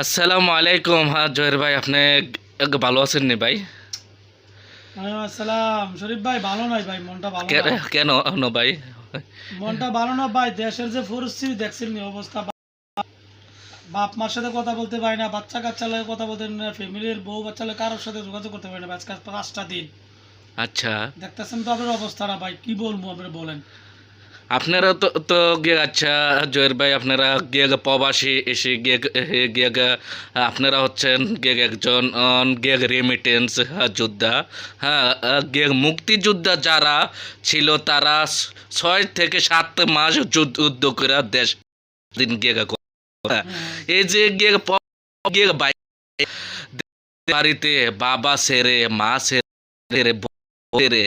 আসসালামু আলাইকুম। হ্যাঁ জহির ভাই, আপনি ভালো আছেন নি ভাই? ওয়ালাইকুম আসসালাম। শরীফ ভাই ভালো নাই ভাই, মনটা ভালো না। কেন নো ভাই? মনটা ভালো না ভাই, দেশের যে পরিস্থিতি দেখছেন নি অবস্থা। বাপ মার সাথে কথা বলতে পারি না, বাচ্চা কাচ্চা লাগে কথা বলতে পারি না, ফ্যামিলির বউ বাচ্চা লাগে কারোর সাথে যোগাযোগ করতে পারি না ভাই। আজকে 5টা দিন আচ্ছা, দেখতেছেন তো আপনার অবস্থাটা ভাই, কি বলবো আপনি বলেন। আপনারা তো তো গিয়ে আচ্ছা জহির ভাই, আপনারা গিয়ে প্রবাসী এসে গিয়ে গিয়ে আপনারা হচ্ছেন গিয়ে একজন গিয়ে রেমিটেন্স যোদ্ধা। হ্যাঁ, গিয়ে মুক্তিযোদ্ধা যারা ছিল তারা 6 থেকে 7 মাস যুদ্ধ করে দেশ দিন গিয়ে হ্যাঁ, এই যে গিয়ে গিয়ে বাড়িতে বাবা ছেড়ে মা ছেড়ে ছেড়ে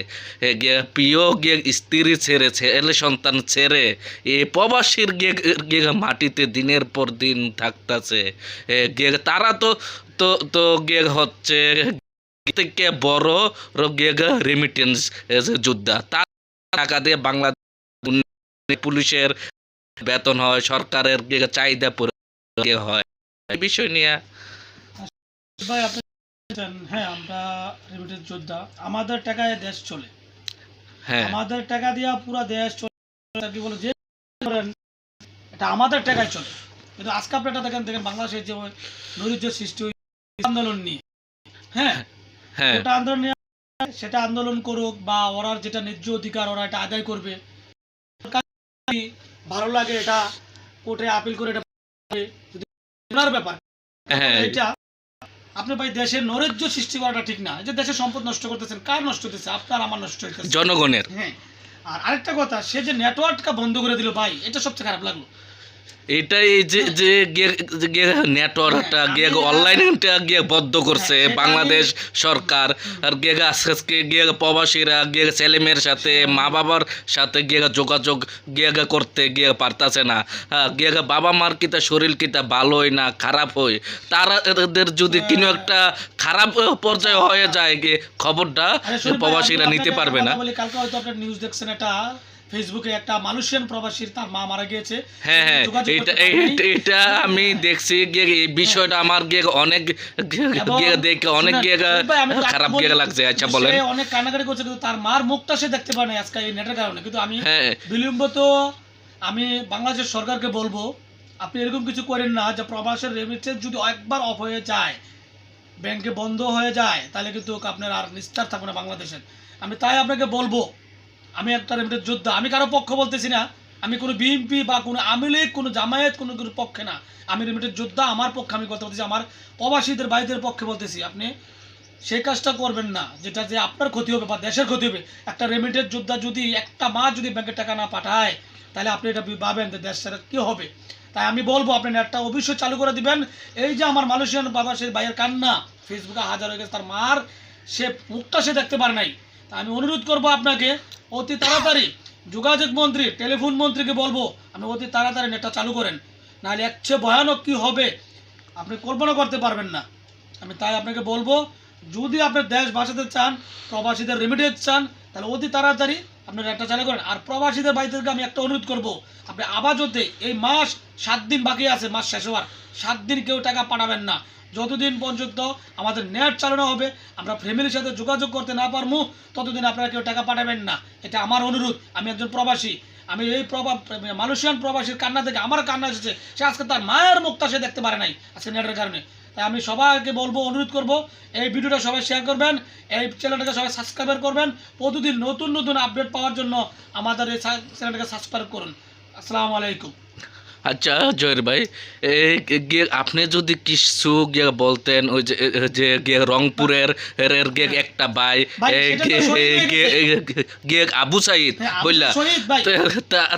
গিয়ে প্রিয় গিয়ে স্ত্রী ছেড়ে ছেলে সন্তান ছেড়ে এই প্রবাসীর গিয়ে গিয়ে মাটিতে দিনের পর দিন থাকতেছে। গিয়ে তারা তো তো তো গিয়ে হচ্ছে থেকে বড় গিয়ে রেমিটেন্স যোদ্ধা। তার টাকা দিয়ে বাংলাদেশ পুলিশের বেতন হয়, সরকারের গিয়ে চাহিদা পূরণ হয়। এই বিষয় নিয়ে ভাই আপনি বলছেন, হ্যাঁ আমরা রেমিটেন্স যোদ্ধা, আমাদের টাকায় দেশ চলে, হ্যাঁ আমাদের টাকা দিয়া পুরো দেশ চলে। কি বলে যে করেন, এটা আমাদের টাকায় চলে। কিন্তু আজকে আপনি এটা দেখেন দেখেন বাংলাদেশের যে নৈরাজ্য সৃষ্টি আন্দোলন নিয়ে, হ্যাঁ হ্যাঁ ওটা আন্দোলন নিয়ে, সেটা আন্দোলন করুক বা ওরা যেটা ন্যায্য অধিকার ওরা এটা আদায় করবে। যদি ভালো লাগে এটা কোর্টে আপিল করে এটা পাবে, যদি ওনার ব্যাপার হ্যাঁ এটা। আপনি ভাই দেশের নৈরাজ্য সৃষ্টি করাটা ঠিক না। এই যে দেশের সম্পদ নষ্ট করতেছেন, কার নষ্ট হতেছে? আপনার আমার নষ্ট হইতেছে। জনগণের। হ্যাঁ, আর আরেকটা কথা, সে যে নেটওয়ার্কটা বন্ধ করে দিল ভাই, এটা সবচেয়ে খারাপ লাগলো। এটা এই যে যে নেটওয়ার্কটা গিয়ে অনলাইনটা গিয়ে বন্ধ করছে হ্যাঁ, সেটা বাংলাদেশ সরকার। আর গিয়ে আজকে গিয়ে প্রবাসীরা গিয়ে ছেলে মেয়ের সাথে মা বাবার সাথে গিয়ে যোগাযোগ গিয়ে করতে গিয়ে পারতাছে না। গিয়ে বাবা মার কিতা শরীর কিতা ভালোই না খারাপ হয়, তারা এদের যদি কোনো একটা খারাপ পর্যায়ে হয়ে যায় গিয়ে খবরটা আরে শরীফ ভাই, প্রবাসীরা আপনাকে নিতে একটা পারবে কথা না। বলি, কালকে হয়তো আপনার নিউজ দেখছেন, এটা ফেসবুকে একটা মালয়েশিয়ান প্রবাসীর তার মা মারা গিয়েছে, হ্যাঁ হ্যাঁ, যোগাযোগ এটা করতে পারেনি। এটা আমি দেখছি গিয়ে এই বিষয়টা আমার গিয়ে অনেক এবং গিয়ে দেখে অনেক শুনেন, গিয়ে শরীফ ভাই, আমি তো খারাপ বলি, গিয়ে লাগছে। আচ্ছা সে বলেন। অনেক কান্নাকাটি করছে, কিন্তু তার মার মুখটা সে দেখতে পারে না আজকে এই নেটের কারণে। কিন্তু আমি হ্যাঁ বিলম্বিত, আমি বাংলাদেশের সরকারকে বলবো, আপনি এরকম কিছু করেন না যে প্রবাসের রেমিটেন্স যদি একবার অফ হয়ে যায়, ব্যাংকে বন্ধ হয়ে যায়, তাহলে কিন্তু আপনার আর নিস্তার থাকবে না বাংলাদেশের। আমি তাই আপনাকে বলবো, আমি একটা রেমিটেন্স যোদ্ধা, আমি কারো পক্ষ বলতেছি না, আমি কোনো বিএনপি বা কোনো আওয়ামী লীগ কোনো জামায়াত কোনো কোনো পক্ষে না, আমি রেমিটেন্স যোদ্ধা, আমার পক্ষে আমি কথা বলতেছি, আমার প্রবাসীদের ভাইদের পক্ষে বলতেছি। আপনি সেই কাজটা করবেন না যেটা যে আপনার ক্ষতি হবে বা দেশের ক্ষতি হবে। একটা রেমিটেন্স যোদ্ধা যদি একটা মাস যদি ব্যাংকে টাকা না পাঠায়, তাহলে আপনি এটা ভাবেন যে দেশের কী হবে। তাই আমি বলবো আপনি নেটটা অবশ্যই চালু করে দিবেন। এই যে আমার মালয়েশিয়ান বাবা, সে ভাইয়ের কান্না ফেসবুকে হাজার হয়ে গেছে, তার মার সে মুখটা সে দেখতে পারে নাই। তা আমি অনুরোধ করবো আপনাকে, অতি তাড়াতাড়ি যোগাযোগ মন্ত্রী, টেলিফোন মন্ত্রীকে বলবো আপনি অতি তাড়াতাড়ি নেটটা চালু করেন, নাহলে এর চেয়ে ভয়ানক কী হবে আপনি কল্পনা করতে পারবেন না। আমি তাই আপনাকে বলবো, যদি আপনি দেশ বাঁচাতে চান, প্রবাসীদের রেমিটেন্স চান, তাহলে অতি তাড়াতাড়ি আপনি একটা চালু করেন। আর প্রবাসীদের বাড়িদেরকে আমি একটা অনুরোধ করবো, আপনি আপাততে এই মাস 7 দিন বাকি আছে, মাস শেষ হওয়ার 7 দিন কেউ টাকা পাঠাবেন না। যতদিন পর্যন্ত আমাদের নেট চালানো হবে, আমরা ফ্যামিলির সাথে যোগাযোগ করতে না পারবো, ততদিন আপনারা কেউ টাকা পাঠাবেন না। এটা আমার অনুরোধ। আমি একজন প্রবাসী, আমি এই মালয়েশিয়ান প্রবাসীর কান্না থেকে আমার কান্না এসেছে, সে আজকে তার মায়ের মুখটা সে দেখতে পারে নাই আজকে নেটের কারণে। তাই আমি সবাইকে বলবো, অনুরোধ করব, এই ভিডিওটা সবাই শেয়ার করবেন, এই চ্যানেলটাকে সবাই সাবস্ক্রাইব করবেন। প্রতিদিন নতুন নতুন আপডেট পাওয়ার জন্য আমাদের এই চ্যানেলটাকে সাবস্ক্রাইব করুন। আসসালামু আলাইকুম। আচ্ছা জহির ভাই, গিয়ে আপনি যদি কিছু গিয়ে বলতেন, ওই যে যে গিয়ে রংপুরের গিয়ে একটা ভাই ভাই, সেটা তো শহীদ হয়ে গেছে। গিয়ে আবু সাইদ হ্যাঁ, বললা, শহীদ ভাই।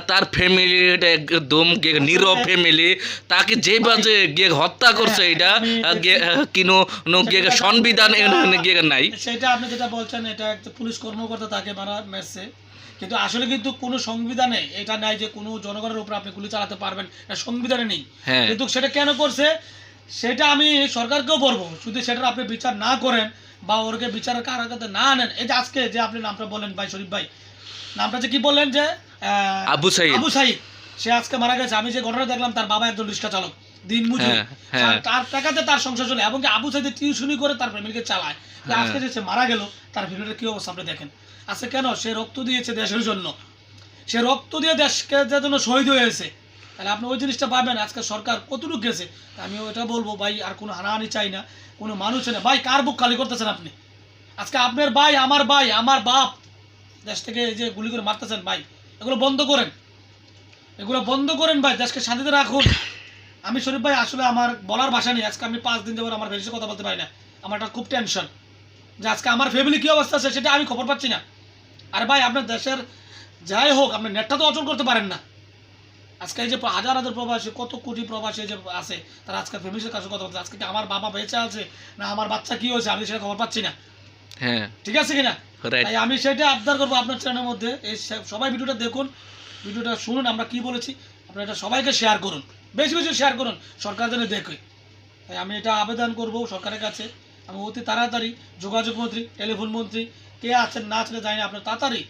তার ফ্যামিলি একদম গিয়ে নীরব ফ্যামিলি, তাকে যে বাজে গিয়ে হত্যা করছে, হ্যাঁ, এটা আমি গিয়ে কিনো গিয়ে সংবিধান গিয়ে নাই। সেটা আপনি যেটা বলছেন, এটা একটা পুলিশ কর্মকর্তা তাকে মারা মেরেছে, কিন্তু আসলে কিন্তু কোনো সংবিধানে এটা নাই যে কোনো জনগণের উপর আপনি গুলি চালাতে পারবেন, এটা সংবিধানে নেই। হ্যাঁ কিন্তু সেটা কেন করছে, সেটা আমি সরকারকেও বলবো, যদি সেটার আপনি বিচার না করেন বা ওরকে বিচারের কারাগারে না আনেন। এই যে আজকে যে আপনি নামটা বলেন ভাই, শরীফ ভাই নামটা যে কি বললেন যে আবু সাইদ। আবু সাইদ, সে আজকে মারা গেছে। আমি যে ঘটনা দেখলাম, তার বাবা একজন রিক্সা চালক, দিন মজুর, হ্যাঁ, হ্যাঁ। তার টাকাতে তার সংসার চলে, এবং কি আবু সাইদের টিউশনি করে তার ফ্যামিলিকে চালায়। তো হ্যাঁ। আজকে যে সে মারা গেল, তার ফ্যামিলির কি অবস্থা আপনি দেখেন। আজকে কেন সে রক্ত দিয়েছে দেশের জন্য, সে রক্ত দিয়ে দেশকে জন্য শহীদ হয়েছে, তাহলে আপনি ওই জিনিসটা পাবেন। আজকে সরকার কতটুকু গেছে, আমি ওটা বলবো ভাই, আর কোনো হানাহানি চাই না, কোনো মানুষ চাই না ভাই। কার বুক খালি করতেছেন আপনি? আজকে আপনার ভাই, আমার বাপ দেশ থেকে এই যে গুলি করে মারতেছেন ভাই, এগুলো বন্ধ করেন, এগুলো বন্ধ করেন ভাই, দেশকে শান্তিতে রাখুন। আমি শরীফ ভাই আসলে আমার বলার ভাষা নেই, আজকে আমি 5 দিন ধরে আমার বেশি কথা বলতে পারি না। আমার একটা খুব টেনশন যে আজকে আমার ফ্যামিলি কী অবস্থা আছে সেটা আমি খবর পাচ্ছি না। আর ভাই আপনার দেশের যাই হোক, আপনি নেটটা তো অচল করতে পারেন না। আজকে এই যে হাজার হাজার প্রবাসী, কত কোটি প্রবাসী যে আছে, তারা আজকে ফ্যামিলির কাছে কথা বলছে, আজকে কি আমার বাবা বেঁচে আছে না আমার বাচ্চা কি হয়েছে, আমি সেটা খবর পাচ্ছি না। হ্যাঁ, ঠিক আছে কিনা? রাইট। তাই আমি সেটা আবদার করবো আপনার চ্যানেলের মধ্যে, এই সবাই ভিডিওটা দেখুন, ভিডিওটা শুনুন আমরা কি বলেছি, আপনারা এটা সবাইকে শেয়ার করুন, বেশি বেশি শেয়ার করুন, সরকার যেন দেখে। তাই আমি এটা আবেদন করব সরকারের কাছে, আমি অতি তাড়াতাড়ি যোগাযোগ মন্ত্রী, টেলিফোন মন্ত্রী কে আছেন না আছেন জানি না, আপনার তাড়াতাড়ি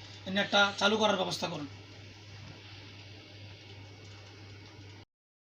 একটা চালু করার ব্যবস্থা করুন।